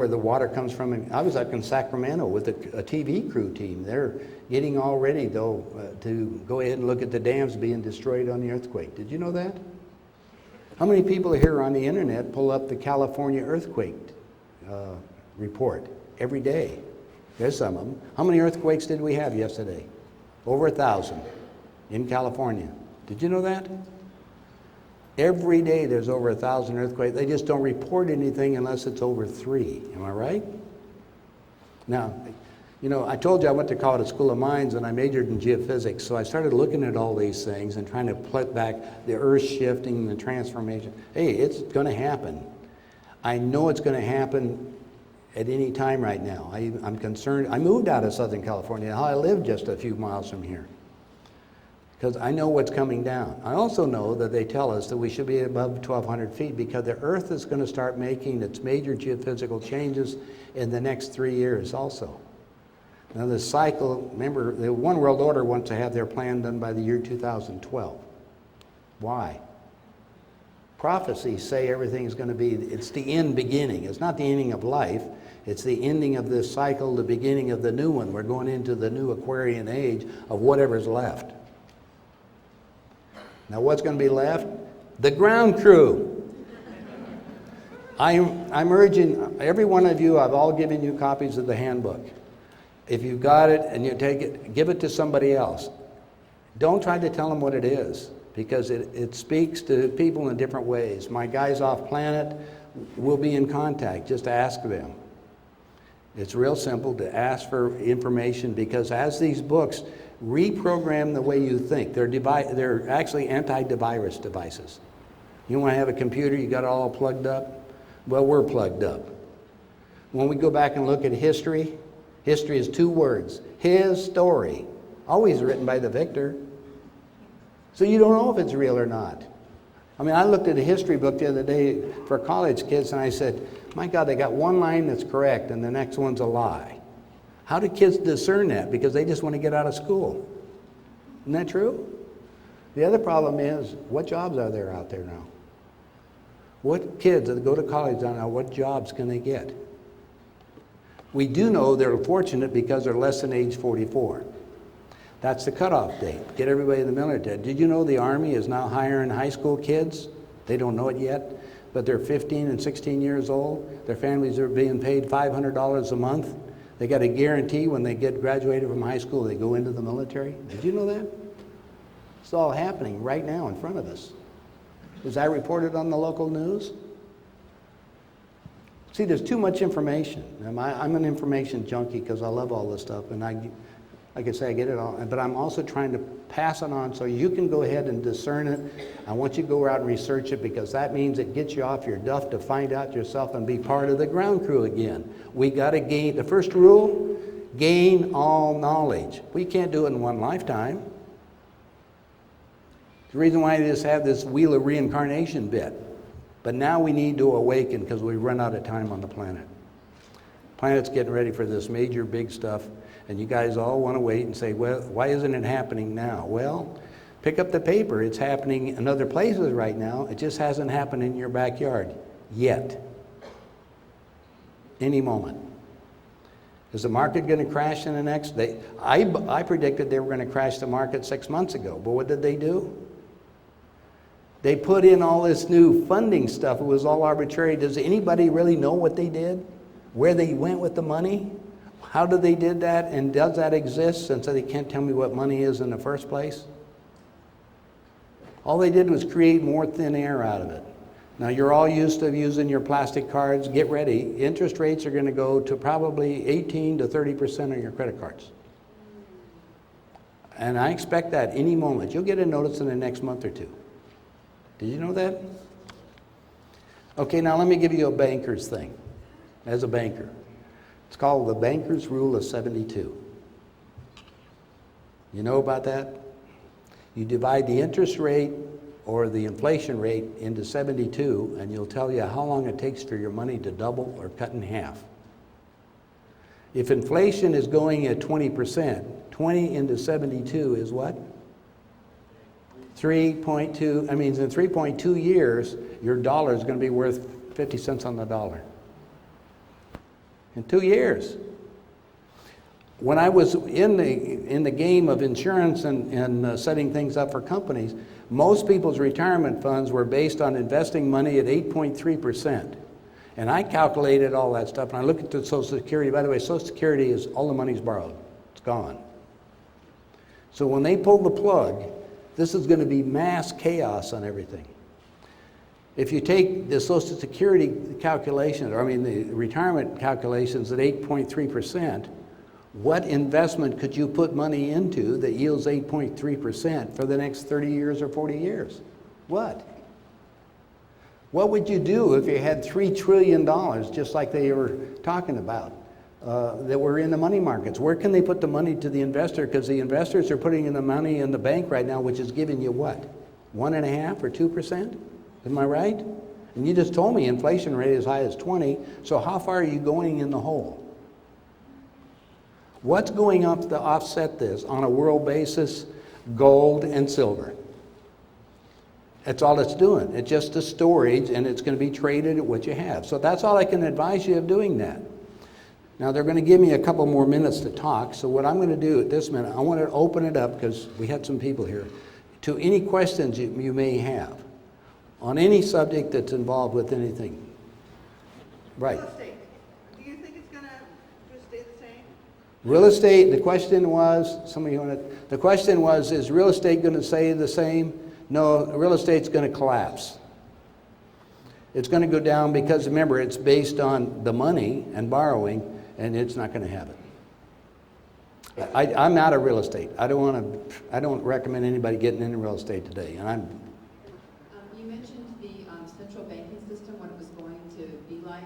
where the water comes from. And I was up in Sacramento with a TV crew team. They're getting all ready, though, to go ahead and look at the dams being destroyed on the earthquake. Did you know that? How many people here on the internet pull up the California earthquake report every day? There's some of them. How many earthquakes did we have yesterday? Over 1,000 in California. Did you know that? Every day there's over 1,000 earthquakes. They just don't report anything unless it's over 3. Am I right? Now, you know, I told you I went to Colorado School of Mines and I majored in geophysics, so I started looking at all these things and trying to put back the earth shifting, the transformation. Hey, it's going to happen. I know it's going to happen at any time right now. I'm concerned. I moved out of Southern California. I live just a few miles from here because I know what's coming down. I also know that they tell us that we should be above 1,200 feet because the earth is going to start making its major geophysical changes in the next 3 years also. Now the cycle, remember, the One World Order wants to have their plan done by the year 2012. Why? Prophecies say everything is going to be, it's the end beginning. It's not the ending of life. It's the ending of this cycle, the beginning of the new one. We're going into the new Aquarian age of whatever's left. Now what's going to be left? The ground crew. I'm urging every one of you, I've all given you copies of the handbook. If you've got it and you take it, give it to somebody else. Don't try to tell them what it is because it speaks to people in different ways. My guys off planet will be in contact. Just ask them. It's real simple to ask for information because as these books reprogram the way you think, they're actually anti-virus devices. You want to have a computer, you got it all plugged up? Well, we're plugged up. When we go back and look at history, history is 2 words. His story. Always written by the victor. So you don't know if it's real or not. I mean, I looked at a history book the other day for college kids and I said, my God, they got one line that's correct and the next one's a lie. How do kids discern that? Because they just want to get out of school. Isn't that true? The other problem is, what jobs are there out there now? What kids that go to college now, what jobs can they get? We do know they're fortunate because they're less than age 44. That's the cutoff date. Get everybody in the military. Did you know the Army is now hiring high school kids? They don't know it yet, but they're 15 and 16 years old. Their families are being paid $500 a month. They got a guarantee when they get graduated from high school, they go into the military. Did you know that? It's all happening right now in front of us. Was that reported on the local news? See, there's too much information. I'm an information junkie because I love all this stuff, and like I say, I get it all. But I'm also trying to pass it on so you can go ahead and discern it. I want you to go out and research it because that means it gets you off your duff to find out yourself and be part of the ground crew again. We got to gain, the first rule, gain all knowledge. We can't do it in one lifetime. The reason why I just have this wheel of reincarnation bit. But now we need to awaken because we run out of time on the planet. Planet's getting ready for this major big stuff, and you guys all want to wait and say, well, why isn't it happening now? Well, pick up the paper. It's happening in other places right now. It just hasn't happened in your backyard yet. Any moment. Is the market going to crash in the next day? I predicted they were going to crash the market 6 months ago, but what did they do? They put in all this new funding stuff. It was all arbitrary. Does anybody really know what they did? Where they went with the money? How did they did that? And does that exist since they can't tell me what money is in the first place? All they did was create more thin air out of it. Now you're all used to using your plastic cards. Get ready. Interest rates are going to go to probably 18 to 30% on your credit cards. And I expect that any moment. You'll get a notice in the next month or 2. Did you know that? Okay, now let me give you a banker's thing. As a banker. It's called the banker's rule of 72. You know about that? You divide the interest rate or the inflation rate into 72 and you'll tell you how long it takes for your money to double or cut in half. If inflation is going at 20%, 20 into 72 is what? 3.2, I mean, in 3.2 years, your dollar is going to be worth 50 cents on the dollar. In 2 years. When I was in the game of insurance and setting things up for companies, most people's retirement funds were based on investing money at 8.3%. And I calculated all that stuff, and I looked at the Social Security. By the way, Social Security is all the money's borrowed. It's gone. So when they pull the plug, this is going to be mass chaos on everything. If you take the Social Security calculations, or I mean the retirement calculations at 8.3%, what investment could you put money into that yields 8.3% for the next 30 years or 40 years? What? What would you do if you had $3 trillion, just like they were talking about, that were in the money markets? Where can they put the money to the investor? Because the investors are putting in the money in the bank right now, which is giving you what? 1.5% or 2%? Am I right? And you just told me inflation rate is as high as 20, so how far are you going in the hole? What's going up to offset this on a world basis? Gold and silver. That's all it's doing. It's just a storage, and it's going to be traded at what you have. So that's all I can advise you of doing that. Now, they're going to give me a couple more minutes to talk, so what I'm going to do at this minute, I want to open it up, because we had some people here, to any questions you may have on any subject that's involved with anything. Right. Real estate. Do you think it's going to just stay the same? Real estate, the question was, the question was, is real estate going to stay the same? No, real estate's going to collapse. It's going to go down because, remember, it's based on the money and borrowing, and it's not going to have it. I'm out of real estate. I don't recommend anybody getting into real estate today. And you mentioned the central banking system, what it was going to be like,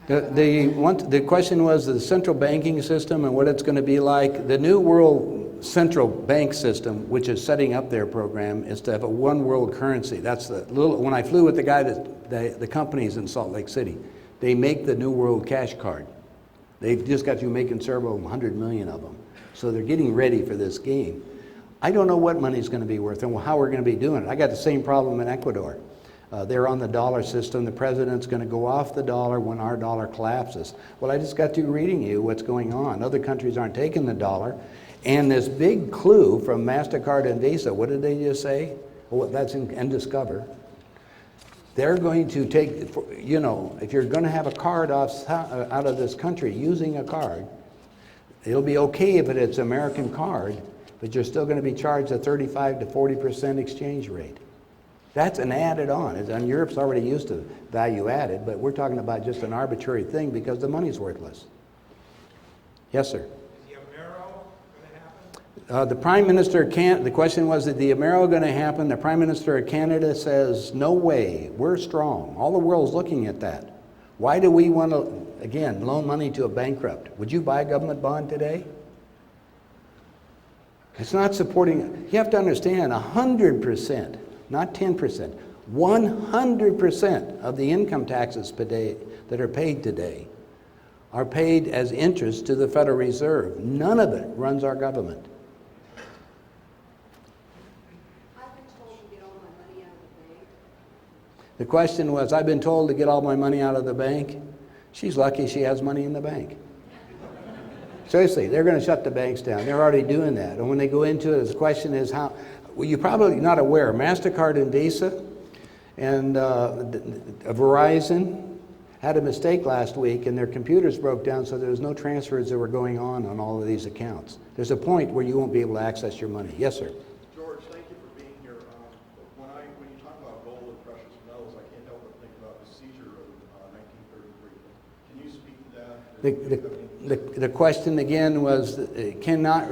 and the question was the central banking system and what it's going to be like. The New World Central Bank System, which is setting up their program, is to have a one world currency. That's when I flew with the guy the companies in Salt Lake City, they make the New World Cash Card. They've just got you making several 100 million of them. So they're getting ready for this game. I don't know what money's going to be worth and how we're going to be doing it. I got the same problem in Ecuador. They're on the dollar system. The president's going to go off the dollar when our dollar collapses. Well, I just got through reading you what's going on. Other countries aren't taking the dollar. And this big clue from MasterCard and Visa, what did they just say? Well, that's in Discover. They're going to take, if you're going to have a card out of this country using a card, it'll be okay if it's an American card, but you're still going to be charged a 35 to 40% exchange rate. That's an added on. And Europe's already used to value added, but we're talking about just an arbitrary thing because the money's worthless. Yes, sir. The Prime Minister the question was, is the Amero going to happen? The Prime Minister of Canada says, no way, we're strong. All the world's looking at that. Why do we want to, again, loan money to a bankrupt? Would you buy a government bond today? It's not supporting, you have to understand, 100%, not 10%, 100% of the income taxes today that are paid today are paid as interest to the Federal Reserve. None of it runs our government. The question was, I've been told to get all my money out of the bank. She's lucky she has money in the bank. Seriously, they're going to shut the banks down. They're already doing that. And when they go into it, the question is how, well, you're probably not aware, MasterCard and Visa and Verizon had a mistake last week and their computers broke down, so there was no transfers that were going on all of these accounts. There's a point where you won't be able to access your money. Yes, sir. George, thank you for being here. When you talk about gold and precious metals, I can't help but think about the seizure of 1933. Can you speak to that? The question again was, cannot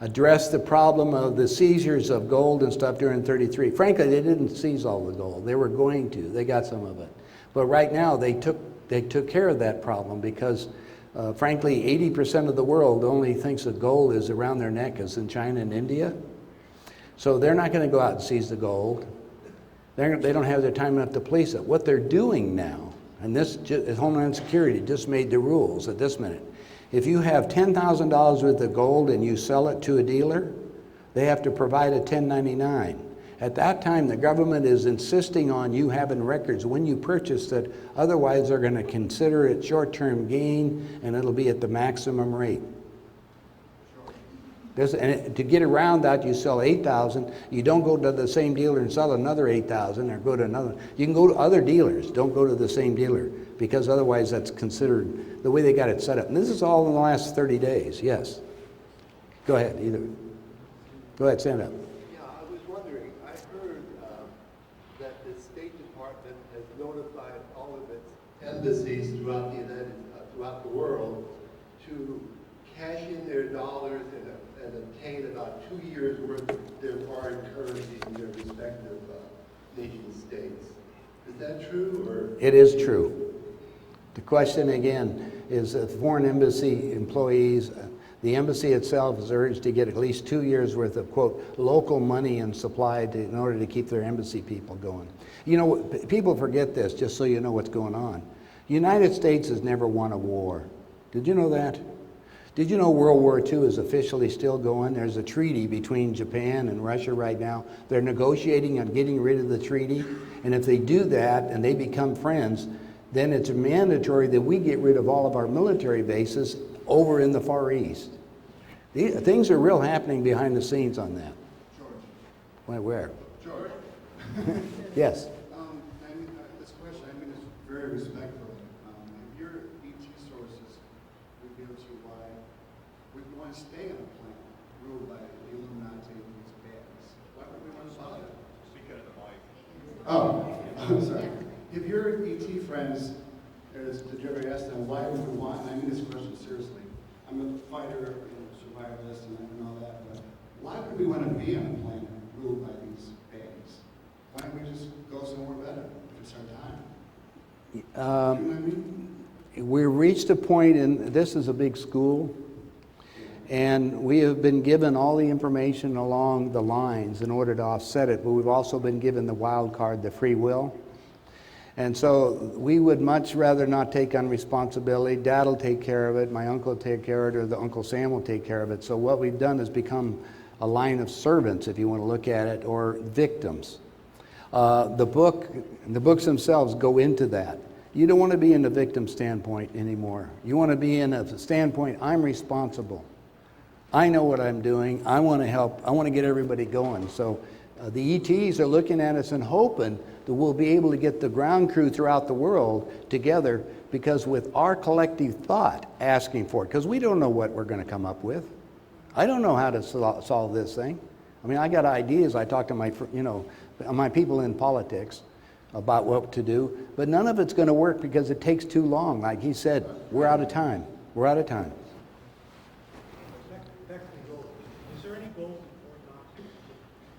address the problem of the seizures of gold and stuff during 33. Frankly, they didn't seize all the gold. They were going to. They got some of it. But right now, they took care of that problem because, frankly, 80% of the world only thinks that gold is around their neck is in China and India. So they're not going to go out and seize the gold. They don't have the time enough to police it. What they're doing now, and this Homeland Security just made the rules at this minute. If you have $10,000 worth of gold and you sell it to a dealer, they have to provide a 1099. At that time, the government is insisting on you having records when you purchased it. Otherwise, they're going to consider it short-term gain, and it'll be at the maximum rate. And to get around that, you sell 8,000. You don't go to the same dealer and sell another 8,000, or go to another. You can go to other dealers. Don't go to the same dealer, because otherwise that's considered the way they got it set up. And this is all in the last 30 days. Yes. Go ahead. Go ahead. Stand up. Yeah, I was wondering, I heard that the State Department has notified all of its embassies throughout throughout the world to cash in their dollars and obtain about 2 years' worth of their foreign currency in their respective nation states. Is that true, or? It is true. The question again is foreign embassy employees. The embassy itself is urged to get at least 2 years' worth of, quote, local money and supply in order to keep their embassy people going. You know, people forget this, just so you know what's going on. The United States has never won a war. Did you know that? Did you know World War II is officially still going? There's a treaty between Japan and Russia right now. They're negotiating on getting rid of the treaty. And if they do that and they become friends, then it's mandatory that we get rid of all of our military bases over in the Far East. Things are real happening behind the scenes on that. George. Where? George. Yes. This question, I mean, it's very respectful. If your ET sources reveal to you why we want to stay on a planet ruled by the Illuminati and these bads, why would we want to follow that? Speak into the mic. Oh, I'm sorry. If your ET friends, did you ever ask them why would we want, and I mean this question seriously, I'm a fighter, survivalist, and all that, but why would we want to be on a planet ruled by these bads? Why don't we just go somewhere better if it's our time? You know what I mean? We reached a point, and this is a big school, and we have been given all the information along the lines in order to offset it, but we've also been given the wild card, the free will. And so we would much rather not take on responsibility. Dad will take care of it, my uncle will take care of it, or the Uncle Sam will take care of it. So what we've done is become a line of servants, if you want to look at it, or victims. The books themselves go into that. You don't want to be in the victim standpoint anymore. You want to be in a standpoint, I'm responsible. I know what I'm doing. I want to help. I want to get everybody going. So the ETs are looking at us and hoping that we'll be able to get the ground crew throughout the world together, because with our collective thought asking for it, because we don't know what we're going to come up with. I don't know how to solve this thing. I mean, I got ideas. I talk to my people in politics about what to do, but none of it's going to work because it takes too long. Like he said, we're out of time. We're out of time. Is there any gold in Fort Knox?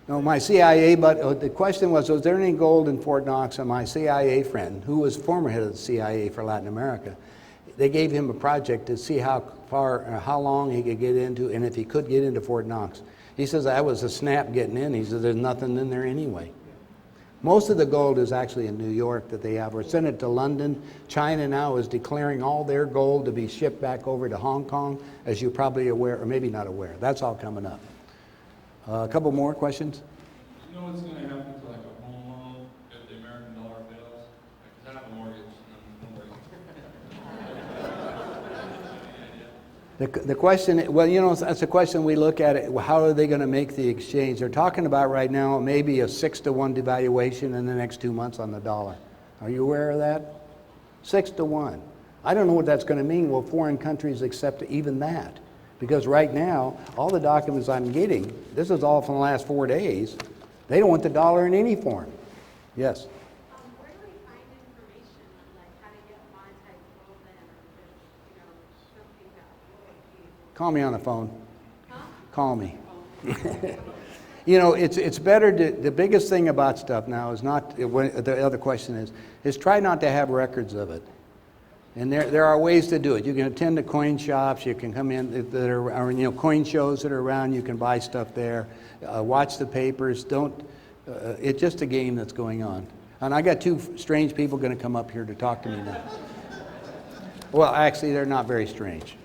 No, my CIA, but the question was there any gold in Fort Knox? And my CIA friend, who was former head of the CIA for Latin America, they gave him a project to see how long he could get into, and if he could get into Fort Knox. He says, that was a snap getting in. He says, there's nothing in there anyway. Most of the gold is actually in New York that they have. We're sending it to London. China now is declaring all their gold to be shipped back over to Hong Kong, as you're probably aware, or maybe not aware. That's all coming up. A couple more questions? You know what's going to happen to like a home loan if the American dollar fails? Because I have a mortgage and The question, well, you know, that's a question we look at it. How are they going to make the exchange? They're talking about right now maybe a 6-to-1 devaluation in the next 2 months on the dollar. Are you aware of that? 6-to-1. I don't know what that's going to mean. Will foreign countries accept even that? Because right now, all the documents I'm getting, this is all from the last 4 days, they don't want the dollar in any form. Yes? Where do we find information on like how to get monetized gold then, or just, something that Call me on the phone. Huh? Call me. You know, it's better to, the biggest thing about stuff now is not, the other question is try not to have records of it. And there are ways to do it. You can attend the coin shops. You can come in that are coin shows that are around. You can buy stuff there. Watch the papers. It's just a game that's going on. And I got two strange people going to come up here to talk to me now. Well, actually, they're not very strange.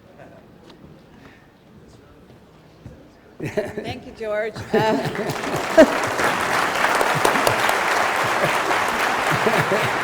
Thank you, George. Okay.